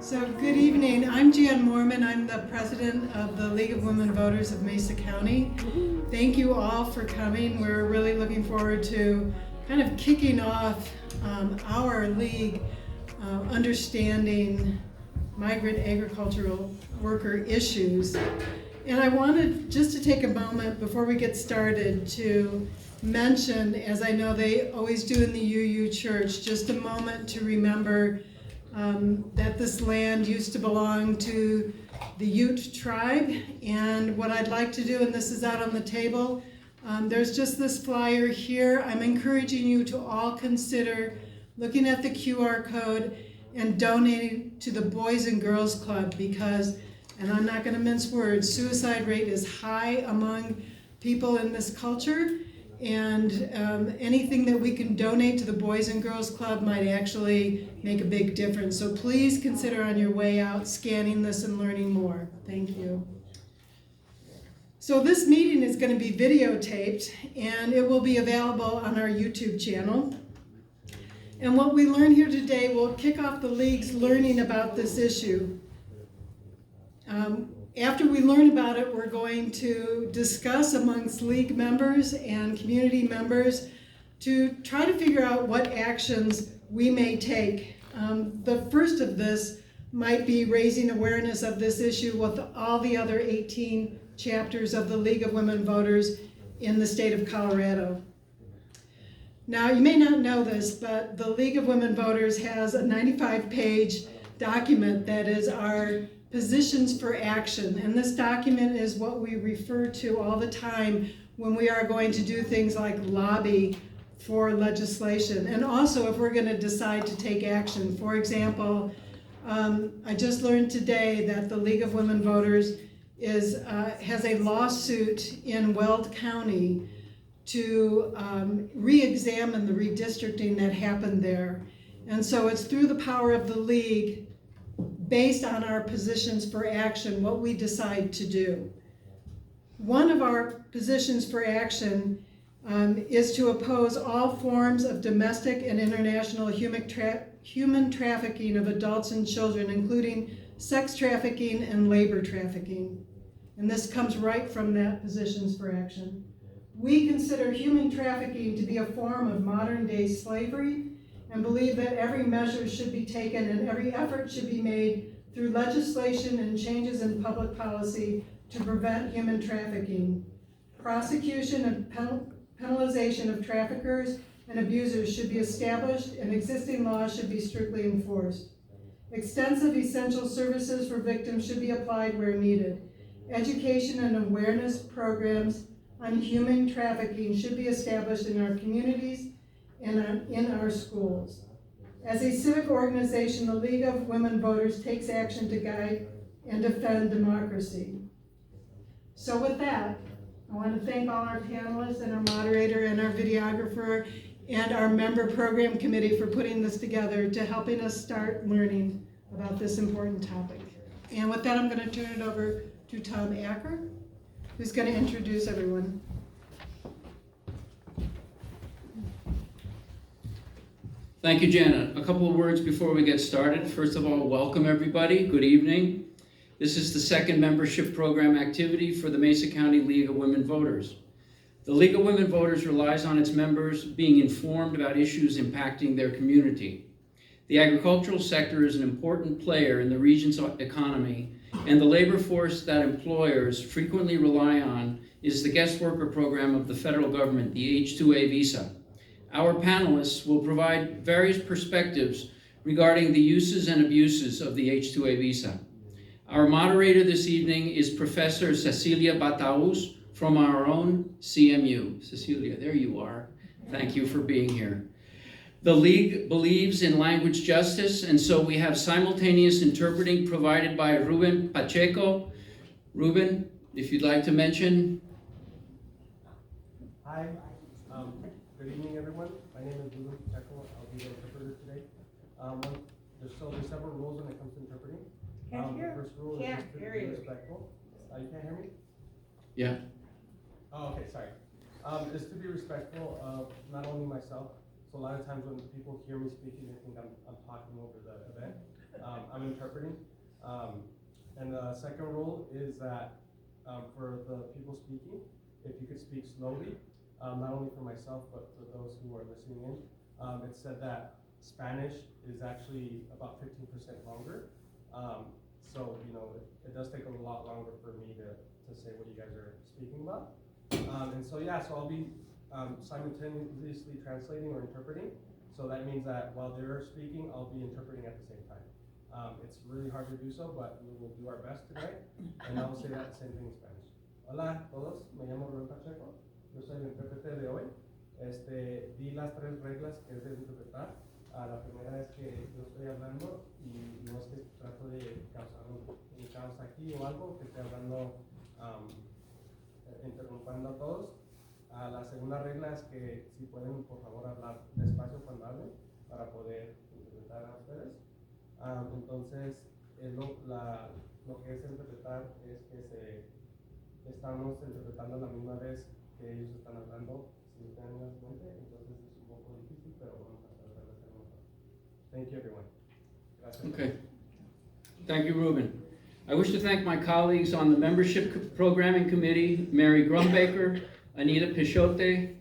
So good evening. I'm Jan Moorman. I'm the president of the League of Women Voters of Mesa County. Thank you all for coming. We're really looking forward to kind of kicking off our league understanding migrant agricultural worker issues. And I wanted just to take a moment before we get started to mention, as I know they always do in the UU Church, just a moment to remember that this land used to belong to the Ute tribe. And what I'd like to do, and this is out on the table, there's just this flyer here. I'm encouraging you to all consider looking at the QR code and donating to the Boys and Girls Club because, and I'm not going to mince words, suicide rate is high among people in this culture. And anything that we can donate to the Boys and Girls Club might actually make a big difference. So please consider on your way out scanning this and learning more. Thank you. So this meeting is going to be videotaped and it will be available on our YouTube channel. And what we learn here today will kick off the league's learning about this issue. After we learn about it, we're going to discuss amongst league members and community members to try to figure out what actions we may take. The first of this might be raising awareness of this issue with all the other 18 chapters of the League of Women Voters in the state of Colorado. Now, you may not know this, but the League of Women Voters has a 95-page document that is our positions for action, and this document is what we refer to all the time when we are going to do things like lobby for legislation, and also if we're going to decide to take action. For example, I just learned today that the League of Women Voters has a lawsuit in Weld County to re-examine the redistricting that happened there. And so it's through the power of the League, based on our positions for action, what we decide to do. One of our positions for action is to oppose all forms of domestic and international human trafficking of adults and children, including sex trafficking and labor trafficking. And this comes right from that positions for action. We consider human trafficking to be a form of modern day slavery and believe that every measure should be taken and every effort should be made through legislation and changes in public policy to prevent human trafficking. Prosecution and penalization of traffickers and abusers should be established and existing laws should be strictly enforced. Extensive essential services for victims should be applied where needed. Education and awareness programs on human trafficking should be established in our communities and in our schools. As a civic organization, the League of Women Voters takes action to guide and defend democracy. So with that, I want to thank all our panelists and our moderator and our videographer and our member program committee for putting this together to helping us start learning about this important topic. And with that, I'm going to turn it over to Tom Acker, who's going to introduce everyone. Thank you, Janet. A couple of words before we get started. First of all, welcome everybody. Good evening. This is the second membership program activity for the Mesa County League of Women Voters. The League of Women Voters relies on its members being informed about issues impacting their community. The agricultural sector is an important player in the region's economy, and the labor force that employers frequently rely on is the guest worker program of the federal government, the H-2A visa. Our panelists will provide various perspectives regarding the uses and abuses of the H-2A visa. Our moderator this evening is Professor Cecilia Battauz from our own CMU. Cecilia, there you are. Thank you for being here. The League believes in language justice, and so we have simultaneous interpreting provided by Ruben Pacheco. Ruben, if you'd like to mention. Hi. Good evening, everyone. My name is Ruben Pacheco. I'll be the interpreter today. There's several rules when it comes to interpreting. The first rule is just to be respectful. You can't hear me? Yeah. Oh, okay, sorry. Is to be respectful of not only myself. So a lot of times when people hear me speaking, they think I'm talking over the event. I'm interpreting. And the second rule is that for the people speaking, if you could speak slowly, not only for myself, but for those who are listening in. It said that Spanish is actually about 15% longer. So, you know, it does take a lot longer for me to say what you guys are speaking about. And so, yeah, so I'll be simultaneously translating or interpreting. So that means that while they're speaking, I'll be interpreting at the same time. It's really hard to do so, but we will do our best today. And I will say that same thing in Spanish. Hola a todos, me llamo Ruben Pacheco. Yo soy el intérprete de hoy. Di las 3 reglas que es de interpretar. La primera es que yo estoy hablando y no es que trato de causar un caos aquí o algo, que esté hablando, interrumpiendo a todos. La segunda regla es que si pueden por favor hablar despacio cuando hablen para poder interpretar a ustedes. Entonces, lo que es interpretar es que estamos interpretando a la misma vez que ellos están hablando simultáneamente, entonces es un poco difícil, pero vamos a tratar de hacerlo mejor. Thank you, everyone. Gracias. Okay. Thank you, Ruben. I wish to thank my colleagues on the Membership Programming Committee, Mary Grumbaker, Anita Pichote,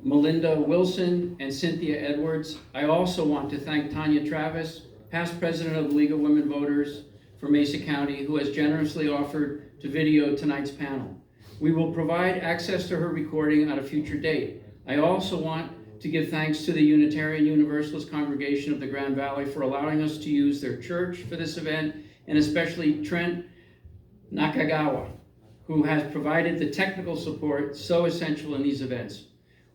Melinda Wilson, and Cynthia Edwards. I also want to thank Tanya Travis, past president of the League of Women Voters for Mesa County, who has generously offered to video tonight's panel. We will provide access to her recording at a future date. I also want to give thanks to the Unitarian Universalist Congregation of the Grand Valley for allowing us to use their church for this event, and especially Trent Nakagawa, who has provided the technical support so essential in these events.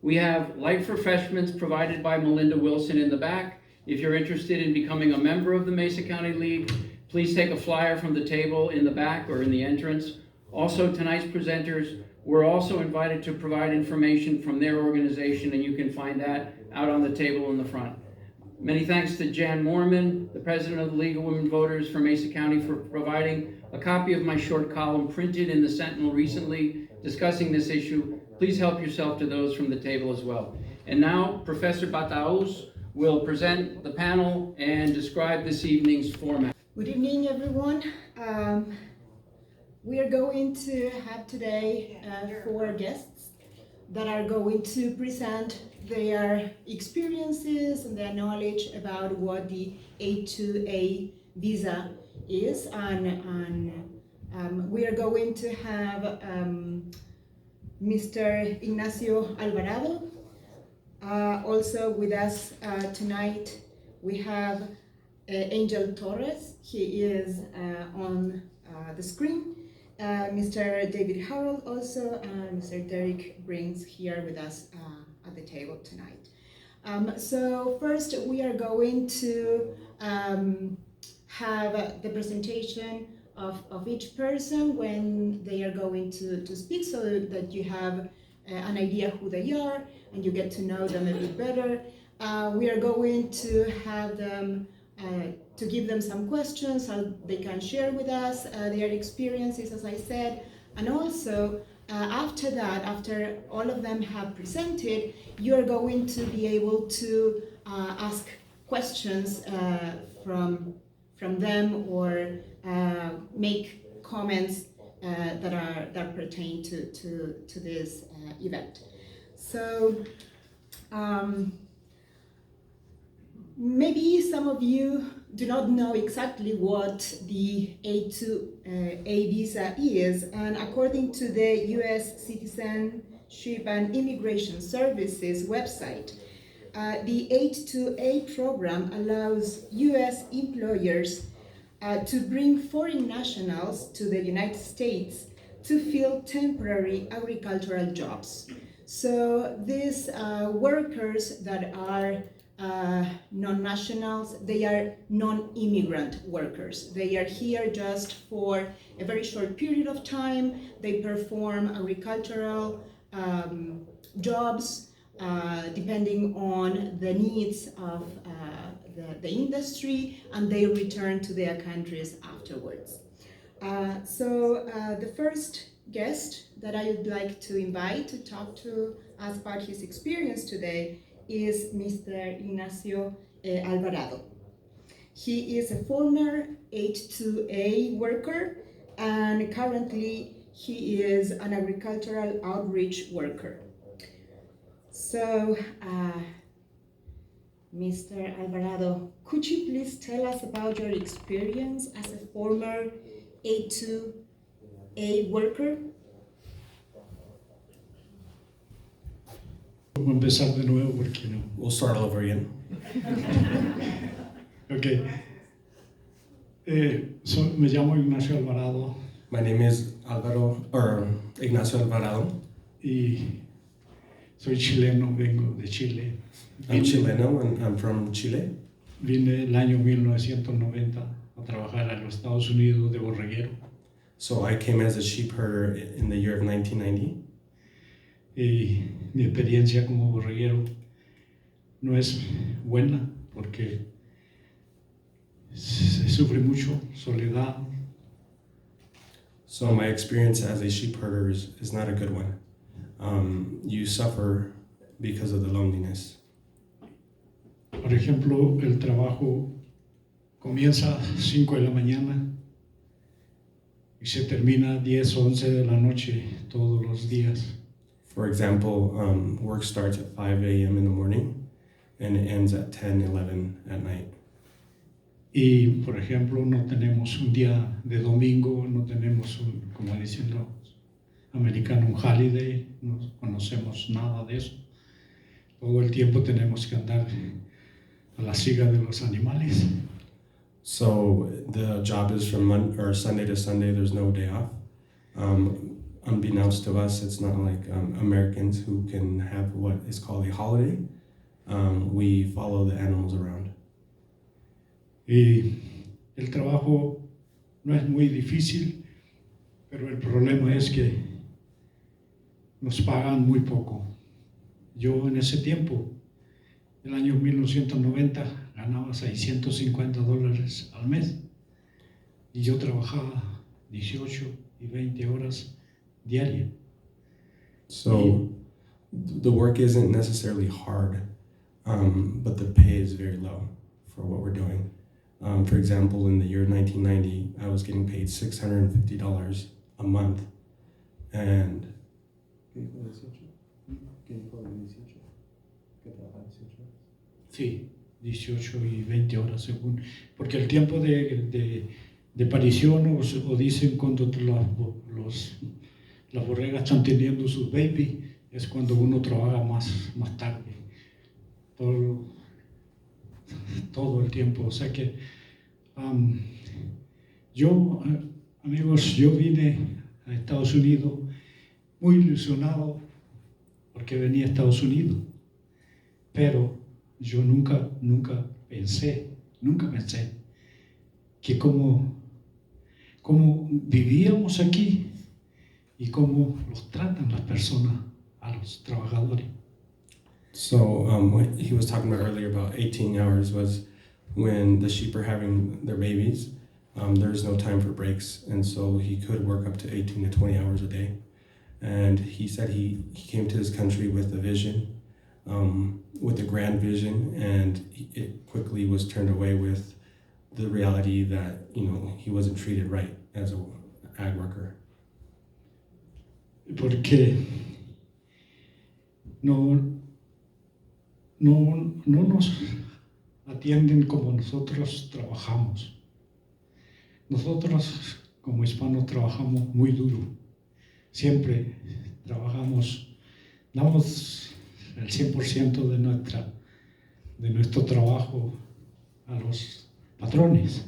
We have light refreshments provided by Melinda Wilson in the back. If you're interested in becoming a member of the Mesa County League, please take a flyer from the table in the back or in the entrance. Also, tonight's presenters were also invited to provide information from their organization, and you can find that out on the table in the front. Many thanks to Jan Moorman, the president of the League of Women Voters for Mesa County, for providing a copy of my short column printed in the Sentinel recently discussing this issue. Please help yourself to those from the table as well. And now, Professor Battauz will present the panel and describe this evening's format. Good evening, everyone. We are going to have today 4 guests that are going to present their experiences and their knowledge about what the A2A visa is. And we are going to have Mr. Ignacio Alvarado. Also with us tonight, we have Angel Torres. He is on the screen. Mr. David Harold also, and Mr. Derek Brinks here with us at the table tonight. So first we are going to have the presentation of each person when they are going to speak, so that you have an idea who they are and you get to know them a bit better. We are going to have them to give them some questions so they can share with us their experiences, as I said. And also, after that, after all of them have presented, you're going to be able to ask questions from them, or make comments that pertain to this event. So maybe some of you do not know exactly what the A2A visa is, and according to the U.S. Citizenship and Immigration Services website, the A2A program allows U.S. employers to bring foreign nationals to the United States to fill temporary agricultural jobs. So these workers that are non-nationals, they are non-immigrant workers. They are here just for a very short period of time. They perform agricultural jobs depending on the needs of the industry, and they return to their countries afterwards. So the first guest that I would like to invite to talk to us about his experience today is Mr. Ignacio Alvarado. He is a former H2A worker, and currently he is an agricultural outreach worker. So, Mr. Alvarado, could you please tell us about your experience as a former A2A worker? Vamos a empezar de nuevo porque no. We'll start all over again. Ok. Me llamo Ignacio Alvarado My name is Ignacio Alvarado. y soy chileno, vengo de Chile. I'm Chileno and I'm from Chile. Vine el año 1990 a trabajar a los Estados Unidos de borreguero. So I came as a sheep herder in the year of 1990. Y mi experiencia como borreguero no es buena porque se sufre mucho, soledad, So my experience as a sheep herder is not a good one. You suffer because of the loneliness. Por ejemplo, el trabajo comienza a 5 de la mañana y se termina a 10 o 11 de la noche todos los días. For example, work starts at 5 a.m. in the morning and it ends at 10, 11 at night. Y, por ejemplo, no tenemos un día de domingo, no tenemos como dicen los americanos, un holiday, no conocemos nada de eso. Todo el tiempo tenemos que andar a la siga de los animales. So the job is from Sunday to Sunday. There's no day off. Unbeknownst to us, it's not like Americans who can have what is called a holiday. We follow the animals around. Y el trabajo no es muy difícil, pero el problema es que nos pagan muy poco. Yo en ese tiempo, el año 1990, ganaba $650 al mes y yo trabajaba 18 y 20 horas diarias. So the work isn't necessarily hard, but the pay is very low for what we're doing. For example, in the year 1990, I was getting paid $650 a month, and Sí, 18 y 20 horas según, porque el tiempo de parición o dicen cuando las borregas están teniendo sus baby, es cuando uno trabaja más tarde, todo el tiempo. O sea que amigos, yo vine a Estados Unidos muy ilusionado porque venía a Estados Unidos, pero yo nunca pensé que cómo vivíamos aquí y cómo los tratan las personas a los trabajadores. so what he was talking about earlier about 18 hours was when the sheep are having their babies. There's no time for breaks, and so he could work up to 18 to 20 hours a day. And he said he came to this country with a vision, with a grand vision, and it quickly was turned away with the reality that, he wasn't treated right as an ag worker. Porque no nos atienden como nosotros trabajamos. Nosotros como hispanos trabajamos muy duro. Siempre trabajamos, damos el 100% de nuestro trabajo a los patrones,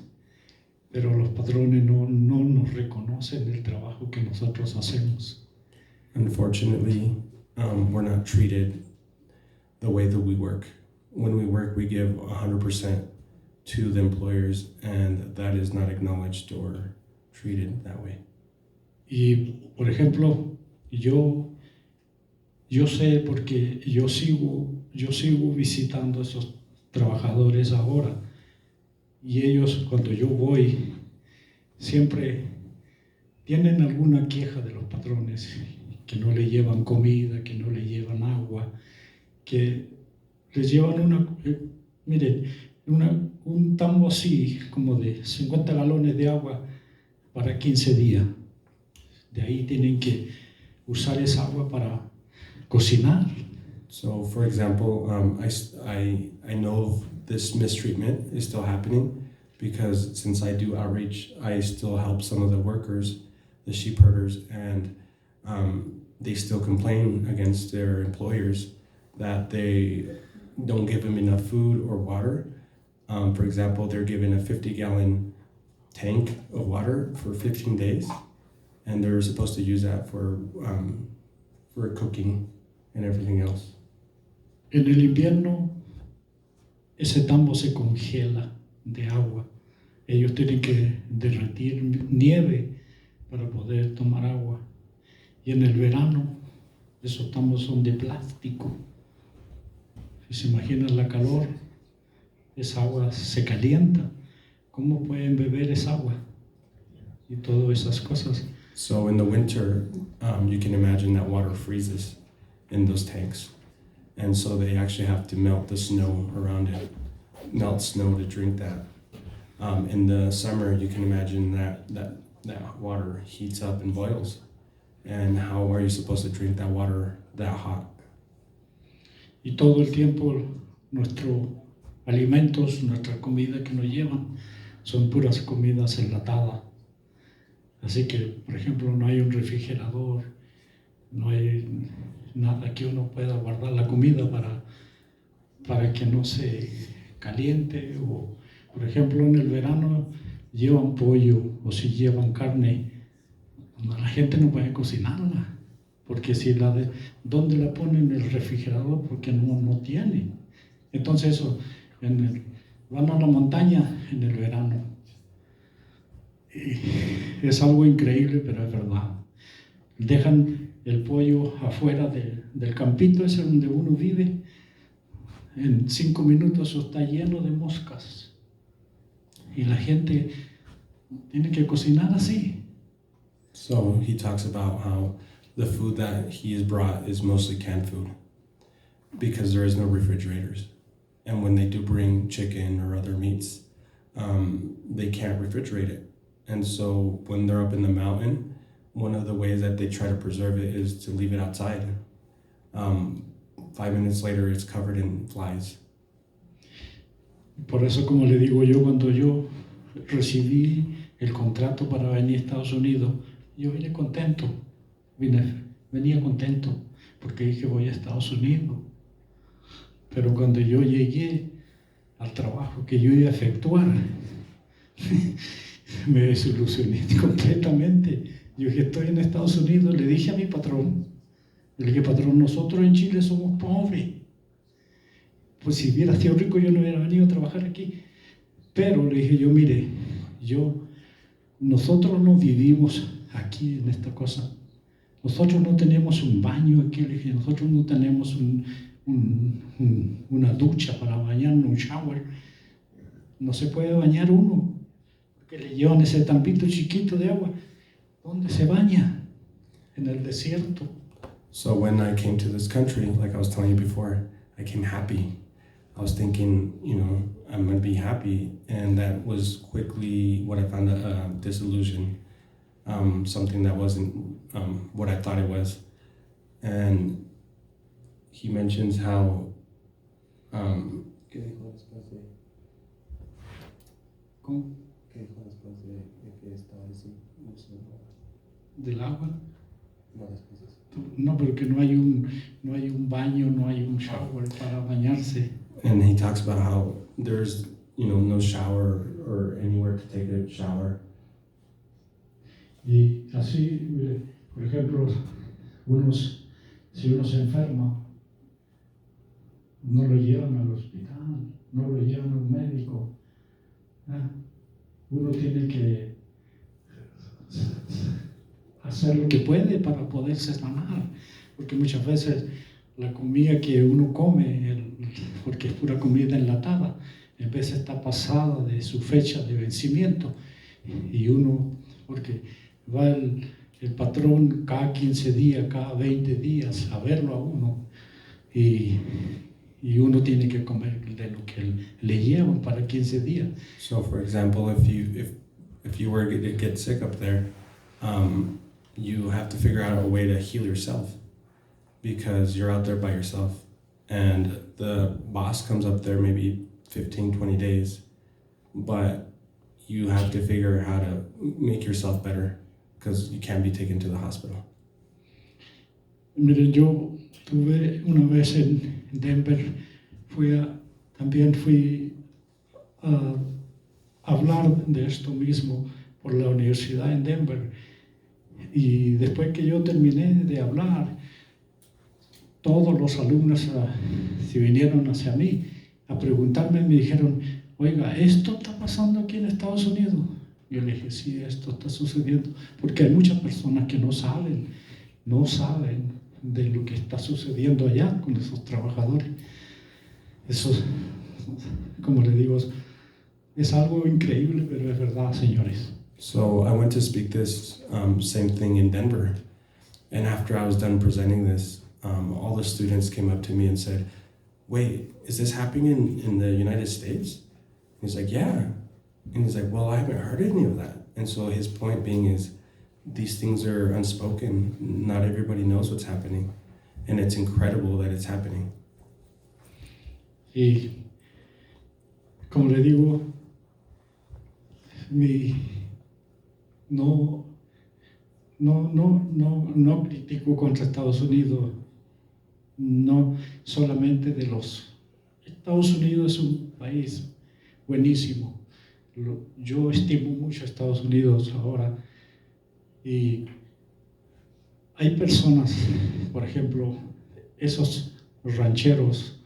pero los patrones no nos reconocen el trabajo que nosotros hacemos. Unfortunately, we're not treated the way that we work. When we work, we give 100% to the employers, and that is not acknowledged or treated that way. Y, por ejemplo, yo sé porque yo sigo visitando a esos trabajadores ahora, y ellos cuando yo voy siempre tienen alguna queja de los patrones, que no le llevan comida, que no le llevan agua, que les llevan miren, un tambo así, como de 50 galones de agua para 15 días. De ahí tienen que usar esa agua para cocinar. So, for example, I know this mistreatment is still happening because since I do outreach, I still help some of the workers, the sheep herders, and they still complain against their employers that they don't give them enough food or water. For example, they're given a 50-gallon tank of water for 15 days, and they're supposed to use that for cooking and everything else. En el invierno, ese tambo se congela de agua. Ellos tienen que derretir nieve para poder tomar agua. Y en el verano, esos tambos son de plástico. Si se imaginan la calor, esa agua se calienta. ¿Cómo pueden beber esa agua? Y todas esas cosas. So in the winter, you can imagine that water freezes in those tanks. And so they actually have to melt the snow around it, melt snow to drink that. In the summer, you can imagine that water heats up and boils. And how are you supposed to drink that water that hot? Y todo el tiempo nuestros alimentos, nuestra comida que nos llevan son puras comidas enlatadas. Así que, por ejemplo, no hay un refrigerador, no hay nada que uno pueda guardar la comida para que no se caliente. O, por ejemplo, en el verano llevan pollo o si llevan carne, la gente no puede cocinarla. Porque si ¿dónde la ponen en el refrigerador? Porque no tiene. Entonces eso, van a la montaña en el verano. Y es algo increíble, pero es verdad. Dejan el pollo afuera del campito ese donde uno vive. En 5 minutos eso está lleno de moscas. Y la gente tiene que cocinar así. So he talks about how the food that he has brought is mostly canned food because there is no refrigerators. And when they do bring chicken or other meats, they can't refrigerate it. And so when they're up in the mountain, one of the ways that they try to preserve it is to leave it outside. 5 minutes later, it's covered in flies. Por eso, como le digo yo, cuando yo recibí el contrato para venir a Estados Unidos, yo vine contento. Venía contento porque dije voy a Estados Unidos. Pero cuando yo llegué al trabajo que yo iba a efectuar, me desilusioné completamente. Yo dije, estoy en Estados Unidos. Le dije a mi patrón, le dije, patrón, nosotros en Chile somos pobres. Pues si hubiera sido rico yo no hubiera venido a trabajar aquí. Pero le dije yo, mire, nosotros no vivimos aquí en esta cosa. Nosotros no tenemos un baño aquí, le dije, nosotros no tenemos una ducha para bañarnos, un shower. No se puede bañar uno, porque le llevan ese tampito chiquito de agua. ¿Dónde se baña? En el desierto. So when I came to this country, like I was telling you before, I came happy. I was thinking, I'm going to be happy. And that was quickly what I found a disillusion. Something that wasn't what I thought it was. And he mentions how ¿Qué dijo después de? ¿Cómo? ¿Qué dijo después de que estaba así? No sé, ¿Del agua? no después de eso. No, pero que no hay un baño, no hay un shower para bañarse. and he talks about how there's no shower or anywhere to take a shower. Y así, por ejemplo, si uno se enferma, no lo llevan al hospital, no lo llevan a un médico. Uno tiene que hacer lo que puede para poderse sanar, porque muchas veces la comida que uno come, porque es pura comida enlatada, en vez está pasada de su fecha de vencimiento, y uno, porque va el patrón cada 15 días, cada 20 días a verlo a uno, y y uno tiene que comer de lo que le llevan para 15 días. So, for example, if you were to get sick up there, you have to figure out a way to heal yourself because you're out there by yourself. And the boss comes up there maybe 15, 20 days, but you have to figure out how to make yourself better because you can't be taken to the hospital. Miren, yo tuve una vez en Denver, también fui a hablar de esto mismo por la universidad en Denver. Y después que yo terminé de hablar, todos los alumnos se vinieron hacia mí a preguntarme, me dijeron, oiga, ¿esto está pasando aquí en Estados Unidos? Yo le dije, sí, esto está sucediendo, porque hay muchas personas que no saben de lo que está sucediendo allá con esos trabajadores. Eso, como le digo, es algo increíble, pero es verdad, señores. So I went to speak this same thing in Denver, and after I was done presenting this, all the students came up to me and said, wait, is this happening in the United States? He's like, yeah. And he's like, well, I haven't heard any of that. And so his point being is, these things are unspoken. Not everybody knows what's happening. And it's incredible that it's happening. Y como le digo, no critico contra Estados Unidos, no solamente de los... Estados Unidos es un país buenísimo. Yo estimo mucho a Estados Unidos ahora. Y hay personas, por ejemplo, esos rancheros,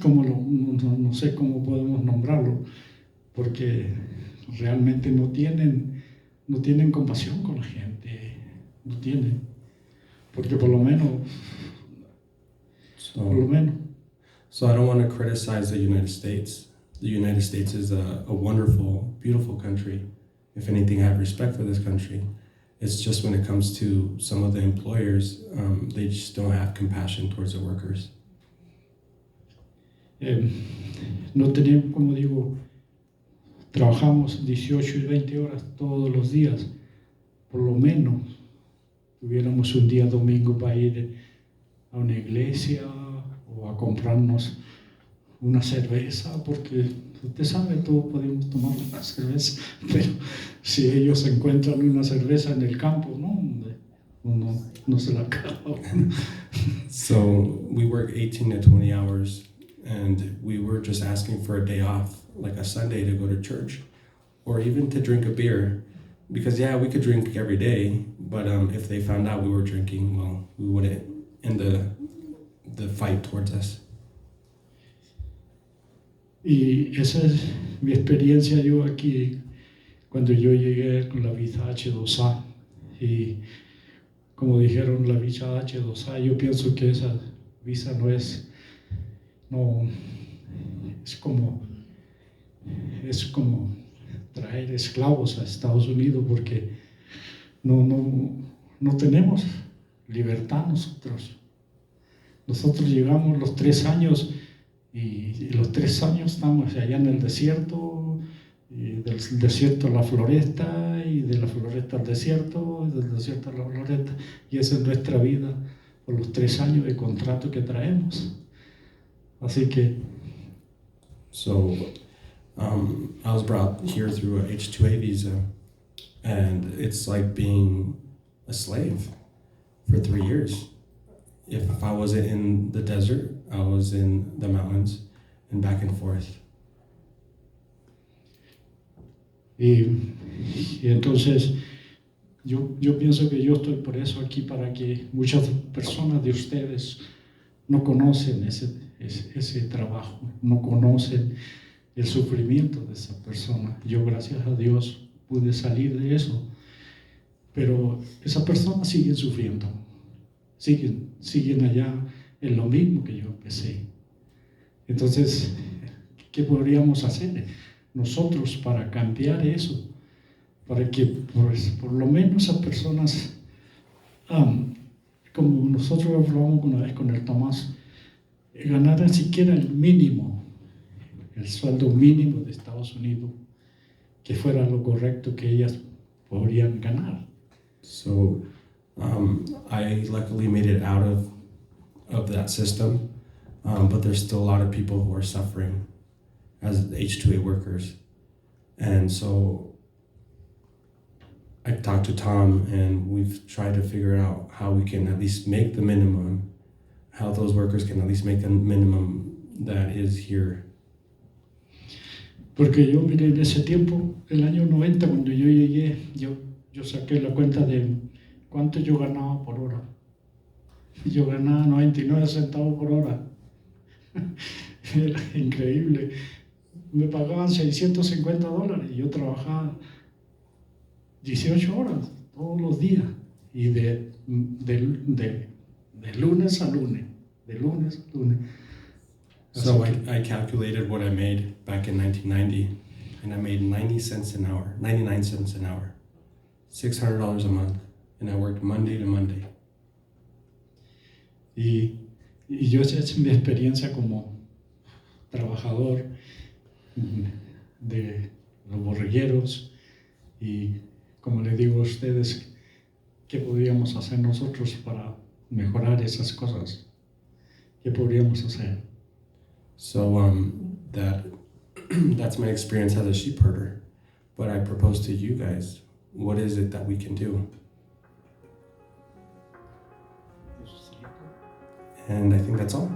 no sé cómo podemos nombrarlo, porque realmente no tienen compasión con la gente, no tienen, porque por lo menos. So I don't want to criticize the United States. The United States is a wonderful, beautiful country. If anything, I have respect for this country. It's just when it comes to some of the employers, they just don't have compassion towards their workers. No tenemos, como digo, trabajamos 18 y 20 horas todos los días. Por lo menos tuviéramos un día domingo para ir a una iglesia o a comprarnos una cerveza, porque usted sabe, todos podemos tomar una cerveza, pero si ellos encuentran una cerveza en el campo, no se la acaba. So we work 18 to 20 hours, and we were just asking for a day off, like a Sunday, to go to church, or even to drink a beer, because we could drink every day, but if they found out we were drinking, well, we wouldn't end the fight towards us. Y esa es mi experiencia yo aquí, cuando yo llegué con la visa H2A. Y como dijeron, la visa H2A, yo pienso que esa visa es como traer esclavos a Estados Unidos, porque no tenemos libertad nosotros. Nosotros llegamos los 3 años y los 3 años estamos allá en el desierto, y del desierto a la floresta, y de la floresta al desierto, y del desierto a la floresta, y esa es nuestra vida por los 3 años de contrato que traemos. Así que So I was brought here through a H-2A visa, and it's like being a slave for 3 years. If I wasn't in the desert, I was in the mountains and back and forth. Y entonces yo pienso que yo estoy por eso aquí, para que muchas personas de ustedes no conocen ese trabajo, no conocen el sufrimiento de esa persona. Yo, gracias a Dios, pude salir de eso, pero esas personas siguen sufriendo, siguen allá en lo mismo que yo empecé. Entonces, ¿qué podríamos hacer nosotros para cambiar eso? Para que por lo menos esas personas, como nosotros hablamos una vez con el Tomás, ganaran siquiera el mínimo, el sueldo mínimo de Estados Unidos, que fuera lo correcto que ellas podrían ganar. So I luckily made it out of that system, but there's still a lot of people who are suffering as H-2A workers. And so I talked to Tom, and we've tried to figure out how we can at least make the minimum, how those workers can at least make the minimum that is here. Porque yo miré en ese tiempo, el año 90, cuando yo llegué, yo saqué la cuenta de cuánto yo ganaba por hora. Yo ganaba 99 centavos por hora. Era increíble. Me pagaban $650 y yo trabajaba 18 horas todos los días. Y de lunes a lunes. De lunes a lunes. So I calculated what I made back in 1990, and I made 99 cents an hour, $600 a month, and I worked Monday to Monday. Y yo esa es mi experiencia como trabajador de los borregueros, y como le digo a ustedes, ¿qué podríamos hacer nosotros para mejorar esas cosas? ¿Qué podríamos hacer? So that's my experience as a sheep herder. But I propose to you guys, what is it that we can do? And I think that's all.